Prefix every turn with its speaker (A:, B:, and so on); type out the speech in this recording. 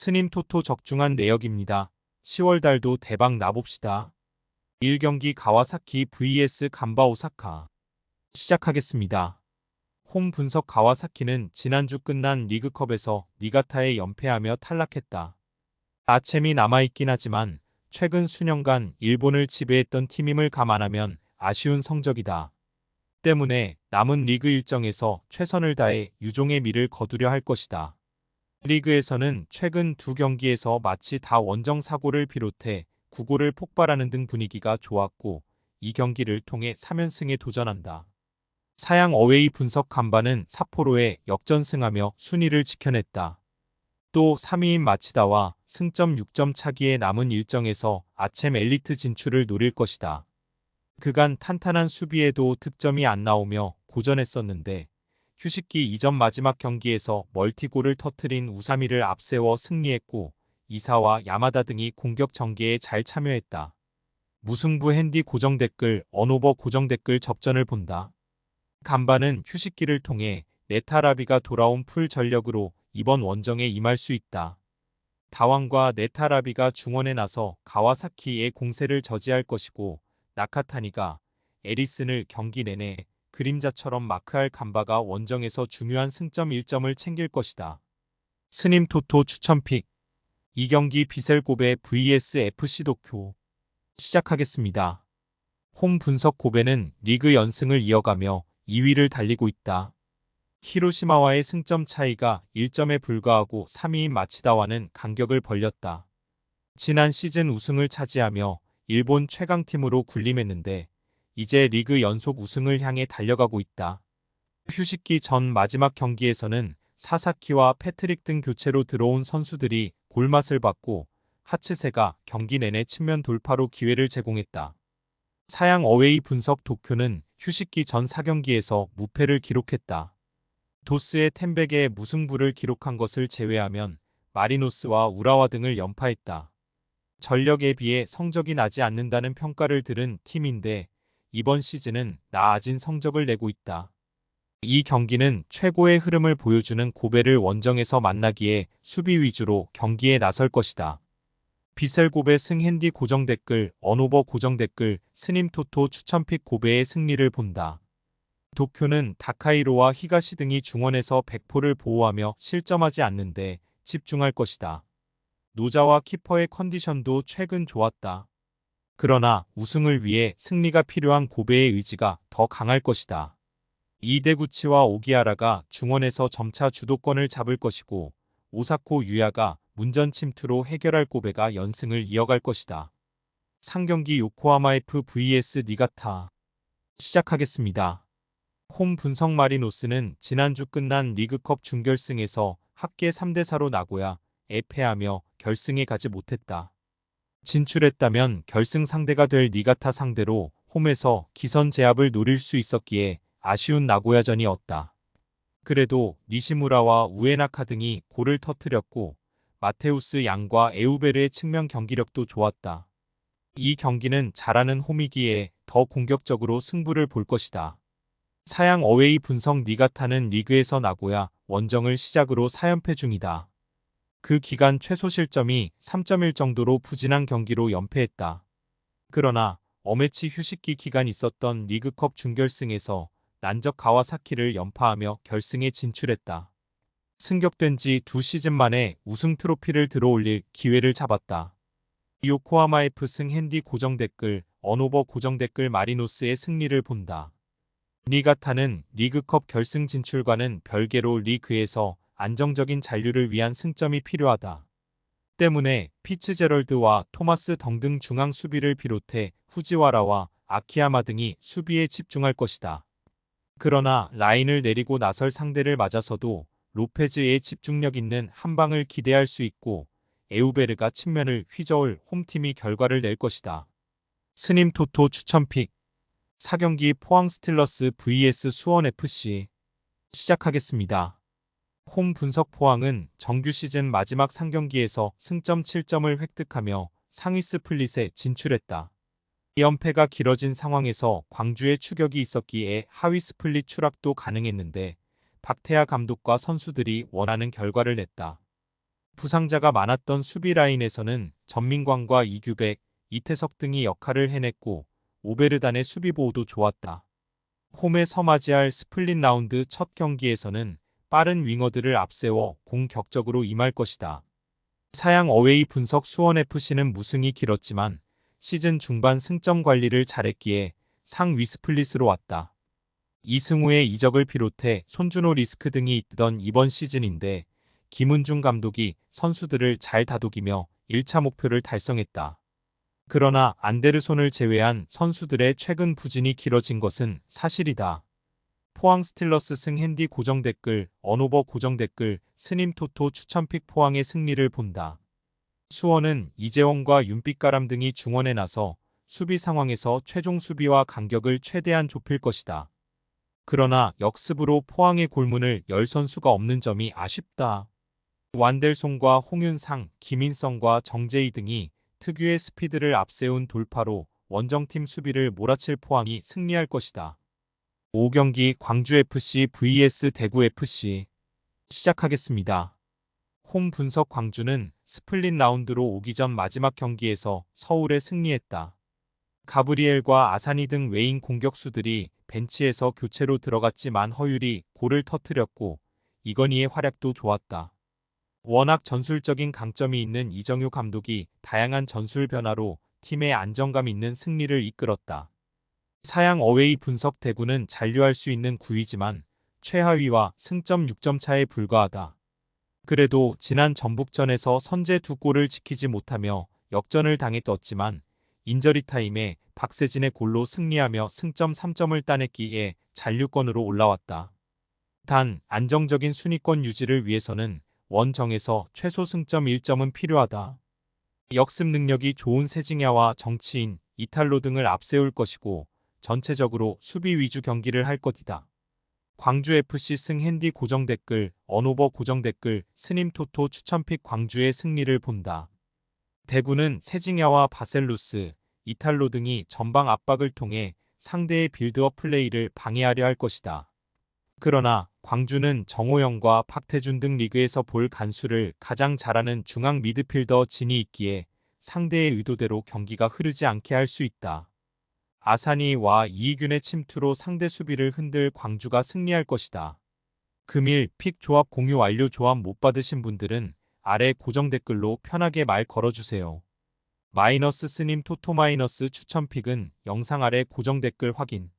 A: 스님 토토 적중한 내역입니다. 10월 달도 대박 나봅시다. 1경기 가와사키 vs 간바 오사카. 시작하겠습니다. 홈 분석 가와사키는 지난주 끝난 리그컵에서 니가타에 연패하며 탈락했다. 아챔이 남아있긴 하지만 최근 수년간 일본을 지배했던 팀임을 감안하면 아쉬운 성적이다. 때문에 남은 리그 일정에서 최선을 다해 유종의 미를 거두려 할 것이다. 리그에서는 최근 두 경기에서 마치 다 원정 사고를 비롯해 9골을 폭발하는 등 분위기가 좋았고 이 경기를 통해 3연승에 도전한다. 사양 어웨이 분석 간바는 삿포로에 역전승하며 순위를 지켜냈다. 또 3위인 마치다와 승점 6점 차기에 남은 일정에서 아챔 엘리트 진출을 노릴 것이다. 그간 탄탄한 수비에도 득점이 안 나오며 고전했었는데 휴식기 이전 마지막 경기에서 멀티골을 터뜨린 우사미를 앞세워 승리했고 이사와 야마다 등이 공격 전개에 잘 참여했다. 무승부 핸디 고정 댓글 언오버 고정 댓글 접전을 본다. 간바는 휴식기를 통해 네타라비가 돌아온 풀 전력으로 이번 원정에 임할 수 있다. 다왕과 네타라비가 중원에 나서 가와사키의 공세를 저지할 것이고 나카타니가 에리슨을 경기 내내 그림자처럼 마크할 간바가 원정에서 중요한 승점 1점을 챙길 것이다. 스님 토토 추천픽 2경기 비셀고베 vs FC 도쿄. 시작하겠습니다. 홈 분석 고베는 리그 연승을 이어가며 2위를 달리고 있다. 히로시마와의 승점 차이가 1점에 불과하고 3위인 마치다와는 간격을 벌렸다. 지난 시즌 우승을 차지하며 일본 최강팀으로 군림했는데 이제 리그 연속 우승을 향해 달려가고 있다. 휴식기 전 마지막 경기에서는 사사키와 패트릭 등 교체로 들어온 선수들이 골맛을 봤고 하츠세가 경기 내내 측면 돌파로 기회를 제공했다. 사양 어웨이 분석 도쿄는 휴식기 전 4경기에서 무패를 기록했다. 도스의 텐백에 무승부를 기록한 것을 제외하면 마리노스와 우라와 등을 연파했다. 전력에 비해 성적이 나지 않는다는 평가를 들은 팀인데 이번 시즌은 나아진 성적을 내고 있다. 이 경기는 최고의 흐름을 보여주는 고베를 원정에서 만나기에 수비 위주로 경기에 나설 것이다. 비셀고베 승핸디 고정 댓글 언오버 고정 댓글 스님 토토 추천픽 고베의 승리를 본다. 도쿄는 다카이로와 히가시 등이 중원에서 백포를 보호하며 실점하지 않는데 집중할 것이다. 노자와 키퍼의 컨디션도 최근 좋았다. 그러나 우승을 위해 승리가 필요한 고베의 의지가 더 강할 것이다. 이데구치와 오기하라가 중원에서 점차 주도권을 잡을 것이고 오사코 유야가 문전 침투로 해결할 고베가 연승을 이어갈 것이다. 상경기 요코하마 F vs 니가타. 시작하겠습니다. 홈 분석 마리노스는 지난주 끝난 리그컵 준결승에서 합계 3대4로 나고야에 패하며 결승에 가지 못했다. 진출했다면 결승 상대가 될 니가타 상대로 홈에서 기선 제압을 노릴 수 있었기에 아쉬운 나고야전이었다. 그래도 니시무라와 우에나카 등이 골을 터뜨렸고 마테우스 양과 에우베르의 측면 경기력도 좋았다. 이 경기는 잘하는 홈이기에 더 공격적으로 승부를 볼 것이다. 사양 어웨이 분석 니가타는 리그에서 나고야 원정을 시작으로 4연패 중이다. 그 기간 최소 실점이 3.1 정도로 부진한 경기로 연패했다. 그러나 어매치 휴식기 기간 있었던 리그컵 준결승에서 난적 가와사키를 연파하며 결승에 진출했다. 승격된 지 2시즌 만에 우승 트로피를 들어올릴 기회를 잡았다. 요코하마 F 승핸디 고정 댓글 언오버 고정 댓글 마리노스의 승리를 본다. 니가타는 리그컵 결승 진출과는 별개로 리그에서 안정적인 잔류를 위한 승점이 필요하다. 때문에 피츠제럴드와 토마스 덩등 중앙 수비를 비롯해 후지와라와 아키야마 등이 수비에 집중할 것이다. 그러나 라인을 내리고 나설 상대를 맞아서도 로페즈의 집중력 있는 한방을 기대할 수 있고 에우베르가 측면을 휘저을 홈팀이 결과를 낼 것이다. 스님 토토 추천픽 4경기 포항 스틸러스 vs 수원FC. 시작하겠습니다. 홈 분석 포항은 정규 시즌 마지막 3경기에서 승점 7점을 획득하며 상위 스플릿에 진출했다. 2연패가 길어진 상황에서 광주의 추격이 있었기에 하위 스플릿 추락도 가능했는데 박태하 감독과 선수들이 원하는 결과를 냈다. 부상자가 많았던 수비 라인에서는 전민광과 이규백, 이태석 등이 역할을 해냈고 오베르단의 수비 보호도 좋았다. 홈에서 맞이할 스플릿 라운드 첫 경기에서는 빠른 윙어들을 앞세워 공격적으로 임할 것이다. 사양 어웨이 분석 수원FC는 무승이 길었지만 시즌 중반 승점 관리를 잘했기에 상위 스플릿으로 왔다. 이승우의 이적을 비롯해 손준호 리스크 등이 있던 이번 시즌인데 김은중 감독이 선수들을 잘 다독이며 1차 목표를 달성했다. 그러나 안데르손을 제외한 선수들의 최근 부진이 길어진 것은 사실이다. 포항 스틸러스 승 핸디 고정 댓글, 언오버 고정 댓글, 스님 토토 추천픽 포항의 승리를 본다. 수원은 이재원과 윤빛가람 등이 중원에 나서 수비 상황에서 최종 수비와 간격을 최대한 좁힐 것이다. 그러나 역습으로 포항의 골문을 열 선수가 없는 점이 아쉽다. 완델송과 홍윤상, 김인성과 정재희 등이 특유의 스피드를 앞세운 돌파로 원정팀 수비를 몰아칠 포항이 승리할 것이다. 5경기 광주FC vs 대구FC 시작하겠습니다. 홈 분석 광주는 스플릿 라운드로 오기 전 마지막 경기에서 서울에 승리했다. 가브리엘과 아사니 등 외인 공격수들이 벤치에서 교체로 들어갔지만 허율이 골을 터뜨렸고 이건희의 활약도 좋았다. 워낙 전술적인 강점이 있는 이정효 감독이 다양한 전술 변화로 팀의 안정감 있는 승리를 이끌었다. 사양 어웨이 분석 대구는 잔류할 수 있는 9위지만 최하위와 승점 6점 차에 불과하다. 그래도 지난 전북전에서 선제 2골을 지키지 못하며 역전을 당했었지만 인저리 타임에 박세진의 골로 승리하며 승점 3점을 따냈기에 잔류권으로 올라왔다. 단 안정적인 순위권 유지를 위해서는 원정에서 최소 승점 1점은 필요하다. 역습 능력이 좋은 세징야와 정치인, 이탈로 등을 앞세울 것이고 전체적으로 수비 위주 경기를 할 것이다. 광주FC 승 핸디 고정 댓글, 언오버 고정 댓글, 스님 토토 추천픽 광주의 승리를 본다. 대구는 세징야와 바셀루스, 이탈로 등이 전방 압박을 통해 상대의 빌드업 플레이를 방해하려 할 것이다. 그러나 광주는 정호영과 박태준 등 리그에서 볼 간수를 가장 잘하는 중앙 미드필더 진이 있기에 상대의 의도대로 경기가 흐르지 않게 할 수 있다. 아사니와 이희균의 침투로 상대 수비를 흔들 광주가 승리할 것이다. 금일 픽 조합 공유 완료. 조합 못 받으신 분들은 아래 고정 댓글로 편하게 말 걸어주세요. 마이너스 스님 토토 마이너스 추천픽은 영상 아래 고정 댓글 확인.